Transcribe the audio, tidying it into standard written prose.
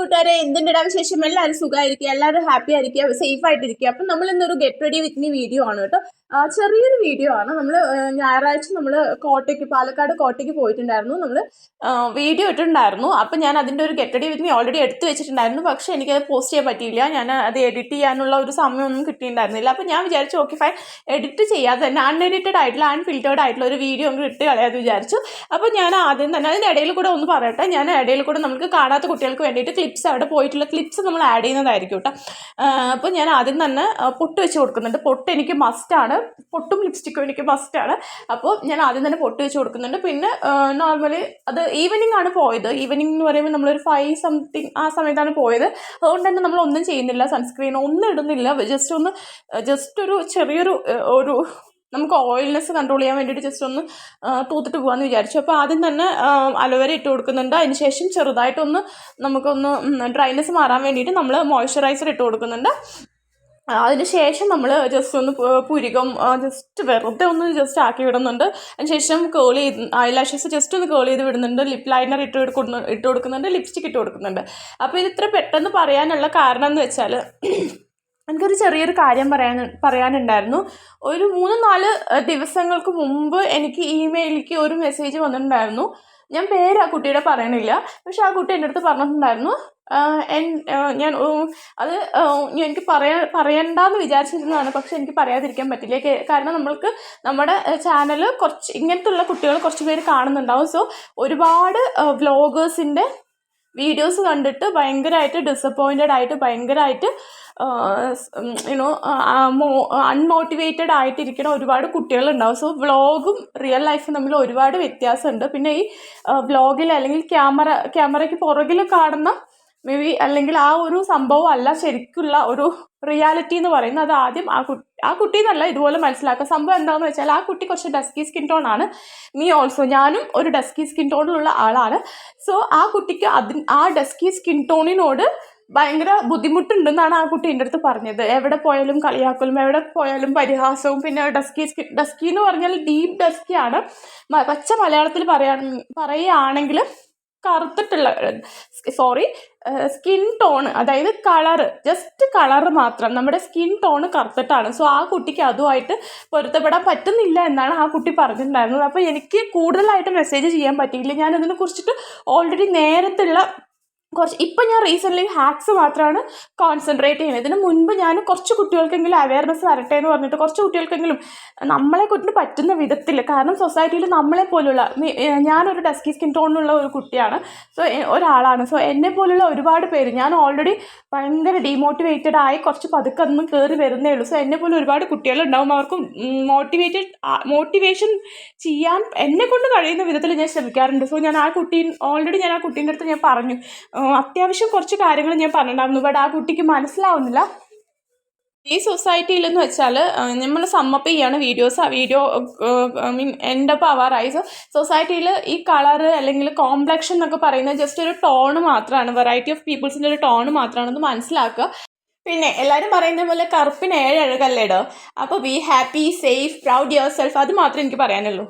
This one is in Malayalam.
കൂട്ടുകാരെ, എന്തിൻ്റെ വിശേഷം? എല്ലാവരും സുഖമായിരിക്കുക, എല്ലാവരും ഹാപ്പി ആയിരിക്കുക, സേഫ് ആയിട്ടിരിക്കുക. അപ്പം നമ്മൾ ഇന്നൊരു get ready with me video ആണ് കേട്ടോ. ചെറിയൊരു വീഡിയോ ആണ്. നമ്മൾ ഞായറാഴ്ച നമ്മൾ പാലക്കാട് കോട്ടയ്ക്ക് പോയിട്ടുണ്ടായിരുന്നു. നമ്മൾ വീഡിയോ ഇട്ടിട്ടുണ്ടായിരുന്നു. അപ്പം ഞാൻ അതിൻ്റെ ഒരു get ready with me already എടുത്ത് വെച്ചിട്ടുണ്ടായിരുന്നു. പക്ഷേ എനിക്കത് പോസ്റ്റ് ചെയ്യാൻ പറ്റിയില്ല. ഞാൻ അത് എഡിറ്റ് ചെയ്യാനുള്ള ഒരു സമയമൊന്നും കിട്ടിയിട്ടുണ്ടായിരുന്നില്ല. അപ്പം ഞാൻ വിചാരിച്ചു ഓക്കെ ഫൈൻ, എഡിറ്റ് ചെയ്യാതെ തന്നെ അൺഎഡിറ്റഡ് ആയിട്ടുള്ള അൺഫിൽറ്റേർഡ് ആയിട്ടുള്ള ഒരു വീഡിയോ അങ്ങ് ഇട്ട് കളയാമെന്ന് വിചാരിച്ചു. അപ്പോൾ ഞാൻ ആദ്യം തന്നെ അതിൻ്റെ ഇടയിൽ കൂടെ ഒന്ന് പറയട്ടെ. ഞാൻ ഇടയിൽ കൂടെ നമുക്ക് കാണാത്ത കുട്ടികൾക്ക് വേണ്ടിയിട്ട് ക്ലിപ്സ്, അവിടെ പോയിട്ടുള്ള ക്ലിപ്സ് നമ്മൾ ആഡ് ചെയ്യുന്നതായിരിക്കും കേട്ടോ. അപ്പോൾ ഞാൻ ആദ്യം തന്നെ പൊട്ട് വെച്ച് കൊടുക്കുന്നുണ്ട്. പൊട്ട് എനിക്ക് മസ്റ്റാണ്. പൊട്ടും ലിപ്സ്റ്റിക്കും എനിക്ക് മസ്റ്റാണ്. അപ്പോൾ ഞാൻ ആദ്യം തന്നെ പൊട്ട് വെച്ച് കൊടുക്കുന്നുണ്ട്. പിന്നെ നോർമലി അത് ഈവനിങ് ആണ് പോയത്. ഈവനിങ് എന്ന് പറയുമ്പോൾ നമ്മളൊരു 5 സംതിങ് ആ സമയത്താണ് പോയത്. അതുകൊണ്ട് തന്നെ നമ്മളൊന്നും ചെയ്യുന്നില്ല, സൺസ്ക്രീൻ ഒന്നും ഇടുന്നില്ല. ജസ്റ്റ് ഒരു ചെറിയൊരു നമുക്ക് ഓയിൽനെസ് കൺട്രോൾ ചെയ്യാൻ വേണ്ടിയിട്ട് ജസ്റ്റ് ഒന്ന് തൂത്തിട്ട് പോകാമെന്ന് വിചാരിച്ചു. അപ്പോൾ ആദ്യം തന്നെ അലോവേര ഇട്ട് കൊടുക്കുന്നുണ്ട്. അതിന് ശേഷം ചെറുതായിട്ടൊന്ന് നമുക്കൊന്ന് ഡ്രൈനെസ് മാറാൻ വേണ്ടിയിട്ട് നമ്മൾ മോയ്സ്ചറൈസർ ഇട്ട് കൊടുക്കുന്നുണ്ട്. അതിന് ശേഷം നമ്മൾ ജസ്റ്റ് ഒന്ന് പുരികം വെറുതെ ഒന്ന് ആക്കി വിടുന്നുണ്ട്. അതിന് ശേഷം കേൾ ചെയ്ത് ഐലാഷസ് ജസ്റ്റ് ഒന്ന് കേൾ ചെയ്ത് വിടുന്നുണ്ട്. ലിപ് ലൈനർ ഇട്ട് കൊടുക്കുന്നുണ്ട്. ലിപ്സ്റ്റിക് ഇട്ട് കൊടുക്കുന്നുണ്ട്. അപ്പോൾ ഇത് ഇത്ര പെട്ടെന്ന് പറയാനുള്ള കാരണം എന്ന് വെച്ചാൽ എനിക്കൊരു ചെറിയൊരു കാര്യം പറയാനുണ്ടായിരുന്നു. ഒരു 3-4 ദിവസങ്ങൾക്ക് മുമ്പ് എനിക്ക് ഇമെയിലേക്ക് ഒരു മെസ്സേജ് വന്നിട്ടുണ്ടായിരുന്നു. ഞാൻ പേര് ആ കുട്ടിയുടെ പറയണില്ല. പക്ഷെ ആ കുട്ടി എൻ്റെ അടുത്ത് പറഞ്ഞിട്ടുണ്ടായിരുന്നു, ഞാൻ അത് എനിക്ക് പറയണ്ടെന്ന് വിചാരിച്ചിരുന്നതാണ്. പക്ഷെ എനിക്ക് പറയാതിരിക്കാൻ പറ്റില്ല. കാരണം നമ്മുടെ ചാനൽ കുറച്ച് ഇങ്ങനത്തുള്ള കുട്ടികൾ കുറച്ച് പേര് കാണുന്നുണ്ടാവും. സോ ഒരുപാട് വ്ളോഗേഴ്സിൻ്റെ വീഡിയോസ് കണ്ടിട്ട് ഭയങ്കരമായിട്ട് ഡിസപ്പോയിൻറ്റഡ് ആയിട്ട് ഭയങ്കരമായിട്ട് അൺമോട്ടിവേറ്റഡ് ആയിട്ടിരിക്കുന്ന ഒരുപാട് കുട്ടികളുണ്ടാവും. സോ വ്ളോഗും റിയൽ ലൈഫും തമ്മിൽ ഒരുപാട് വ്യത്യാസമുണ്ട്. പിന്നെ ഈ വ്ളോഗിൽ അല്ലെങ്കിൽ ക്യാമറയ്ക്ക് പുറകിൽ കാണുന്ന മേ ബി അല്ലെങ്കിൽ ആ ഒരു സംഭവം അല്ല ശരിക്കുള്ള ഒരു റിയാലിറ്റി എന്ന് പറയുന്നത്. അത് ആദ്യം ആ കുട്ടി എന്നല്ല ഇതുപോലെ മനസ്സിലാക്കുക. സംഭവം എന്താണെന്ന് വെച്ചാൽ ആ കുട്ടി കുറച്ച് ഡസ്കി സ്കിൻ ടോൺ ആണ്. മീ ഓൾസോ, ഞാനും ഒരു ഡസ്കി സ്കിൻ ടോണിലുള്ള ആളാണ്. സോ ആ കുട്ടിക്ക് ആ ഡസ്കി സ്കിൻ ടോണിനോട് ഭയങ്കര ബുദ്ധിമുട്ടുണ്ടെന്നാണ് ആ കുട്ടി എൻ്റെ അടുത്ത് പറഞ്ഞത്. എവിടെ പോയാലും കളിയാക്കലും, എവിടെ പോയാലും പരിഹാസവും. പിന്നെ ഡസ്കി എന്ന് പറഞ്ഞാൽ ഡീപ്പ് ഡസ്കിയാണ്. പച്ച മലയാളത്തിൽ പറയുകയാണെങ്കിൽ കറുത്തിട്ടുള്ള സ്കിൻ ടോണ്, അതായത് ജസ്റ്റ് കളറ് മാത്രം, നമ്മുടെ സ്കിൻ ടോണ് കറുത്തിട്ടാണ്. സോ ആ കുട്ടിക്ക് അതുമായിട്ട് പൊരുത്തപ്പെടാൻ പറ്റുന്നില്ല എന്നാണ് ആ കുട്ടി പറഞ്ഞിട്ടുണ്ടായിരുന്നത്. അപ്പോൾ എനിക്ക് കൂടുതലായിട്ട് മെസ്സേജ് ചെയ്യാൻ പറ്റിയില്ല. ഞാൻ അതിനെ കുറിച്ചിട്ട് ഓൾറെഡി നേരത്തുള്ള ഇപ്പം ഞാൻ റീസെൻ്റ്ലി ഹാക്സ് മാത്രമാണ് കോൺസെൻട്രേറ്റ് ചെയ്യുന്നത്. ഇതിന് മുൻപ് ഞാൻ കുറച്ച് കുട്ടികൾക്കെങ്കിലും അവയർനെസ് വരട്ടെ എന്ന് പറഞ്ഞിട്ട് കുറച്ച് കുട്ടികൾക്കെങ്കിലും നമ്മളെ കൊണ്ട് പറ്റുന്ന വിധത്തിൽ, കാരണം സൊസൈറ്റിയിൽ നമ്മളെ പോലുള്ള, ഞാനൊരു ഡസ്കി സ്കിൻ ടോണിലുള്ള ഒരു കുട്ടിയാണ്, ഒരാളാണ്. സോ എന്നെ പോലുള്ള ഒരുപാട് പേര്, ഞാൻ ഓൾറെഡി ഭയങ്കര ഡീമോട്ടിവേറ്റഡ് ആയി കുറച്ച് പതുക്കെ ഒന്നും കയറി വരുന്നേ ഉള്ളൂ. സോ എന്നെ പോലെ ഒരുപാട് കുട്ടികളുണ്ടാവും. അവർക്ക് മോട്ടിവേഷൻ ചെയ്യാൻ എന്നെ കൊണ്ട് കഴിയുന്ന വിധത്തിൽ ഞാൻ ശ്രമിക്കാറുണ്ട്. സോ ഞാൻ ആ കുട്ടീൻ്റെ അടുത്ത് ഞാൻ പറഞ്ഞു, അത്യാവശ്യം കുറച്ച് കാര്യങ്ങൾ ഞാൻ പറഞ്ഞിട്ടുണ്ടായിരുന്നു. ബട്ട് ആ കുട്ടിക്ക് മനസ്സിലാവുന്നില്ല. ഈ സൊസൈറ്റിയിലെന്ന് വെച്ചാൽ നമ്മൾ സമ്മപ്പ് ചെയ്യാണ് വീഡിയോസ്. ആ വീഡിയോ എൻഡപ്പ് ആവാറായി. സൊസൈറ്റിയിൽ ഈ കളറ് അല്ലെങ്കിൽ കോംപ്ലക്ഷൻ എന്നൊക്കെ പറയുന്നത് ജസ്റ്റ് ഒരു ടോണ് മാത്രമാണ്, വെറൈറ്റി ഓഫ് പീപ്പിൾസിൻ്റെ ഒരു ടോണ് മാത്രമാണെന്ന് മനസ്സിലാക്കുക. പിന്നെ എല്ലാവരും പറയുന്ന പോലെ കറുപ്പിന് 7 അഴകല്ലേടോ. അപ്പോൾ be happy, safe, proud your self, അത് മാത്രമേ എനിക്ക് പറയാനുള്ളൂ.